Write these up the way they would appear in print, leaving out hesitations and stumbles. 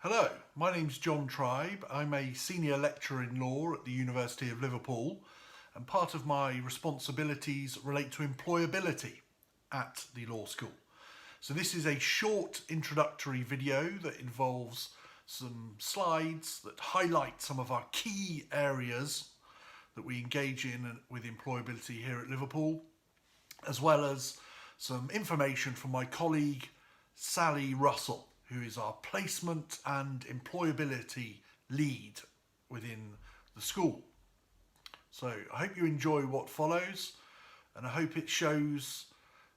Hello, my name's John Tribe. I'm a senior lecturer in law at the University of Liverpool, and part of my responsibilities relate to employability at the law school. So this is a short introductory video that involves some slides that highlight some of our key areas that we engage in with employability here at Liverpool, as well as some information from my colleague Sally Russell, who is our placement and employability lead within the school. So I hope you enjoy what follows, and I hope it shows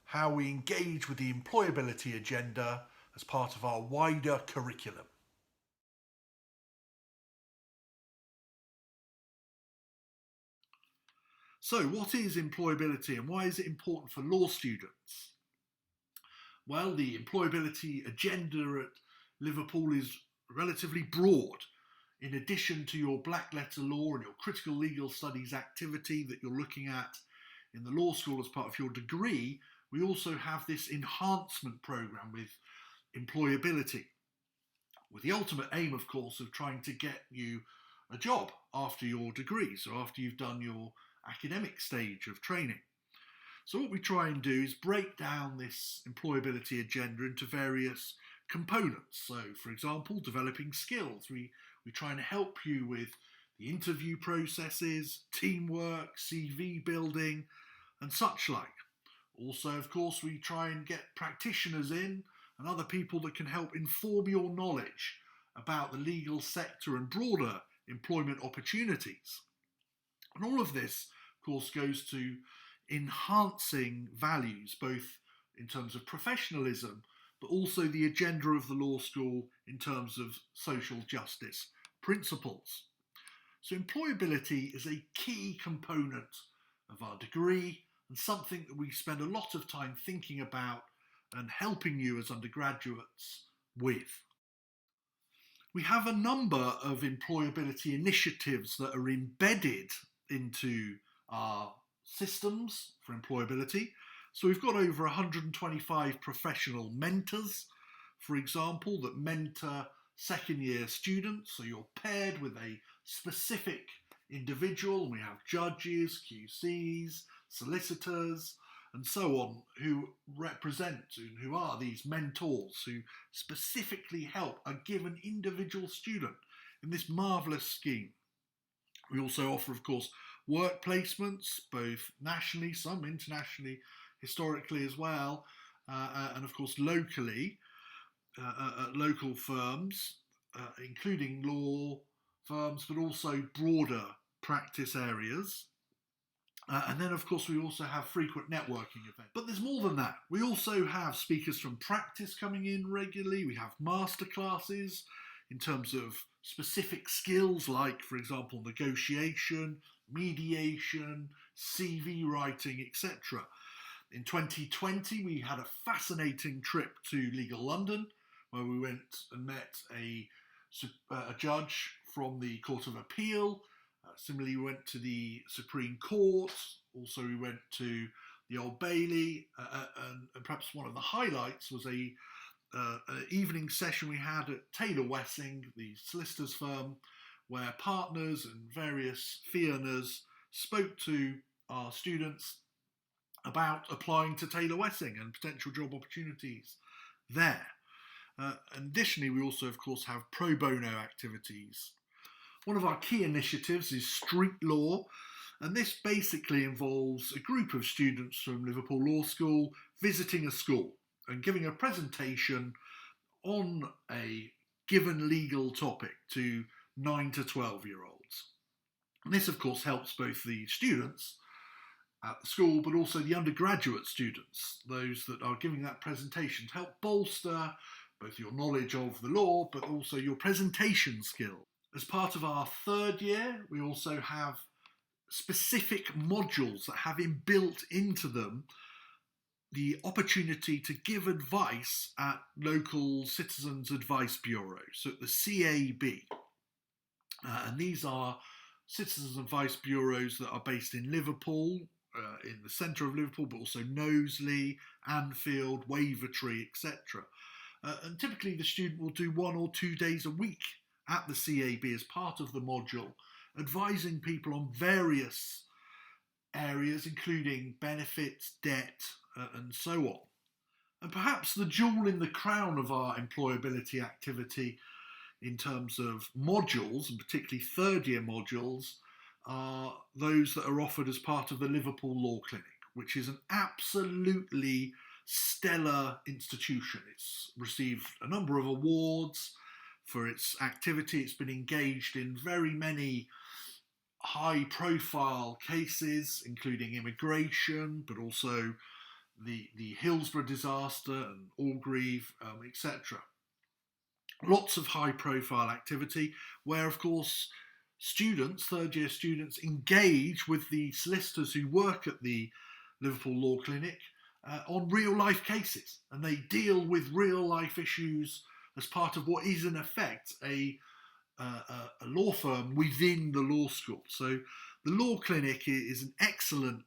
how we engage with the employability agenda as part of our wider curriculum. So what is employability and why is it important for law students? Well, the employability agenda at Liverpool is relatively broad. In addition to your black letter law and your critical legal studies activity that you're looking at in the law school as part of your degree, we also have this enhancement programme with employability, with the ultimate aim, of course, of trying to get you a job after your degree, so after you've done your academic stage of training. So what we try and do is break down this employability agenda into various components. So, for example, developing skills. We try and help you with the interview processes, teamwork, CV building, and such like. Also, of course, we try and get practitioners in and other people that can help inform your knowledge about the legal sector and broader employment opportunities. And all of this, of course, goes to enhancing values, both in terms of professionalism, but also the agenda of the law school in terms of social justice principles. So employability is a key component of our degree and something that we spend a lot of time thinking about and helping you as undergraduates with. We have a number of employability initiatives that are embedded into our systems for employability. So we've got over 125 professional mentors, for example, that mentor second year students. So you're paired with a specific individual. We have judges, QCs, solicitors, and so on, who represent and who are these mentors who specifically help a given individual student in this marvellous scheme. We also offer, of course, work placements, both nationally, some internationally, historically as well, and of course locally, at local firms, including law firms, but also broader practice areas. And then, of course, we also have frequent networking events. But there's more than that. We also have speakers from practice coming in regularly. We have masterclasses in terms of specific skills like, for example, negotiation, mediation, CV writing, etc. In 2020, we had a fascinating trip to Legal London, where we went and met a judge from the Court of Appeal. Similarly, we went to the Supreme Court. Also, we went to the Old Bailey. And perhaps one of the highlights was an evening session we had at Taylor Wessing, the solicitors firm, where partners and various fee earners spoke to our students about applying to Taylor Wessing and potential job opportunities there. Additionally, we also, of course, have pro bono activities. One of our key initiatives is Street Law, and this basically involves a group of students from Liverpool Law School visiting a school and giving a presentation on a given legal topic to 9 to 12-year-olds. And this, of course, helps both the students at the school, but also the undergraduate students, those that are giving that presentation, to help bolster both your knowledge of the law, but also your presentation skills. As part of our third year, we also have specific modules that have inbuilt into them the opportunity to give advice at local Citizens Advice Bureaus, so at the CAB. And these are Citizens Advice Bureaus that are based in Liverpool, in the centre of Liverpool, but also Knowsley, Anfield, Wavertree, etc. And typically the student will do 1 or 2 days a week at the CAB as part of the module, advising people on various areas, including benefits, debt, and so on. And perhaps the jewel in the crown of our employability activity in terms of modules, and particularly third-year modules, are those that are offered as part of the Liverpool Law Clinic, which is an absolutely stellar institution. It's received a number of awards for its activity. It's been engaged in very many high-profile cases, including immigration, but also the Hillsborough disaster and Orgreave, etc. Lots of high-profile activity where, of course, students, third-year students, engage with the solicitors who work at the Liverpool Law Clinic on real-life cases, and they deal with real-life issues as part of what is, in effect, a law firm within the law school. So the Law Clinic is an excellent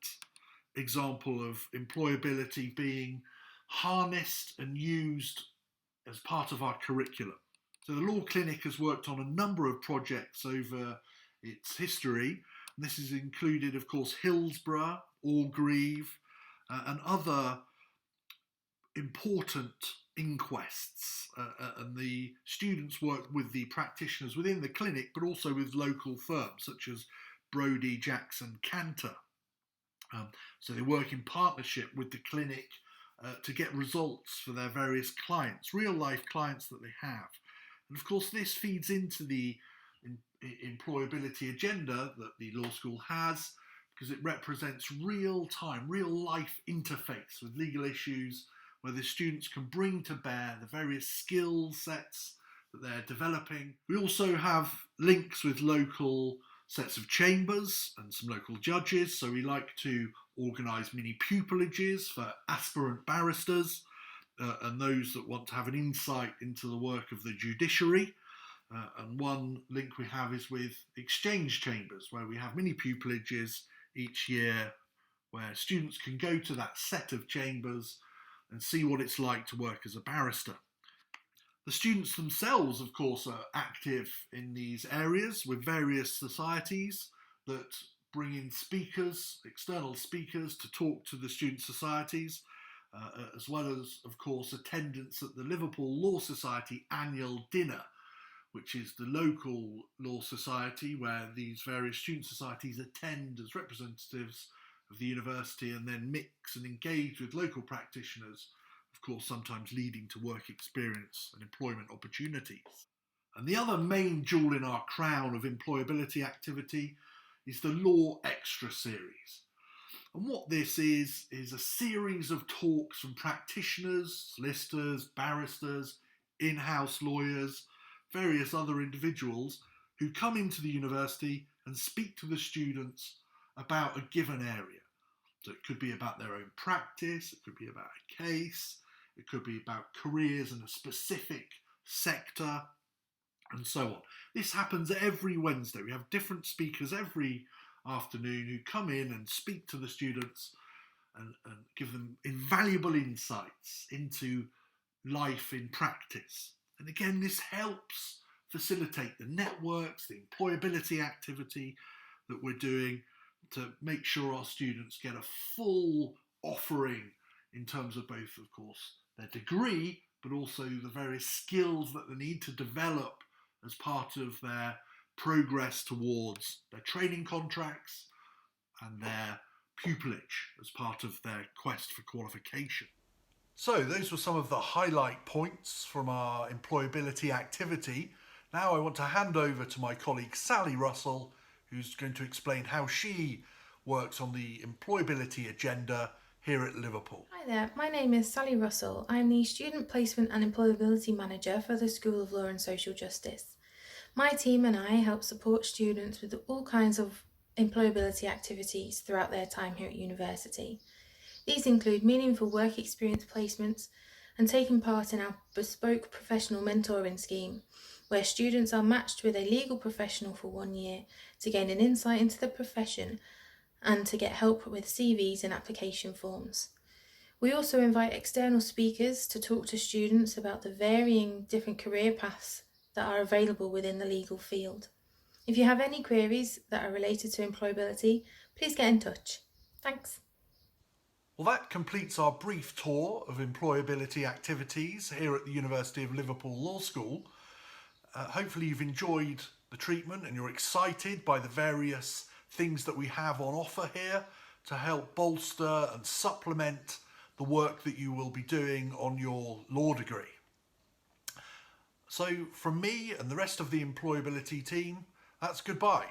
example of employability being harnessed and used as part of our curriculum. So the Law Clinic has worked on a number of projects over its history. And this has included, of course, Hillsborough, Orgreave, and other important inquests. And the students work with the practitioners within the clinic, but also with local firms such as Brodie, Jackson, Cantor. So they work in partnership with the clinic to get results for their various clients, real life clients that they have. And of course this feeds into the employability agenda that the law school has, because it represents real time, real life interface with legal issues where the students can bring to bear the various skill sets that they're developing. We also have links with local sets of chambers and some local judges, so we like to organise mini pupillages for aspirant barristers and those that want to have an insight into the work of the judiciary. And one link we have is with exchange chambers, where we have mini pupillages each year where students can go to that set of chambers and see what it's like to work as a barrister. The students themselves, of course, are active in these areas with various societies that bring in speakers, external speakers, to talk to the student societies, as well as, of course, attendance at the Liverpool Law Society annual dinner, which is the local law society where these various student societies attend as representatives of the university and then mix and engage with local practitioners, of course sometimes leading to work experience and employment opportunities. And the other main jewel in our crown of employability activity is the Law Extra series. And what this is a series of talks from practitioners, solicitors, barristers, in-house lawyers, various other individuals who come into the university and speak to the students about a given area. So it could be about their own practice, it could be about a case, it could be about careers in a specific sector, and so on. This happens every Wednesday. We have different speakers every afternoon who come in and speak to the students and give them invaluable insights into life in practice. And again, this helps facilitate the networks, the employability activity that we're doing to make sure our students get a full offering in terms of both, of course, their degree, but also the various skills that they need to develop as part of their progress towards their training contracts and their pupillage as part of their quest for qualification. So those were some of the highlight points from our employability activity. Now I want to hand over to my colleague Sally Russell, who's going to explain how she works on the employability agenda here at Liverpool. Hi there, my name is Sally Russell. I'm the Student Placement and Employability Manager for the School of Law and Social Justice. My team and I help support students with all kinds of employability activities throughout their time here at university. These include meaningful work experience placements and taking part in our bespoke professional mentoring scheme, where students are matched with a legal professional for 1 year to gain an insight into the profession and to get help with CVs and application forms. We also invite external speakers to talk to students about the varying different career paths that are available within the legal field. If you have any queries that are related to employability, please get in touch. Thanks. Well, that completes our brief tour of employability activities here at the University of Liverpool Law School. Hopefully you've enjoyed the treatment and you're excited by the various things that we have on offer here to help bolster and supplement the work that you will be doing on your law degree. So from me and the rest of the employability team, that's goodbye.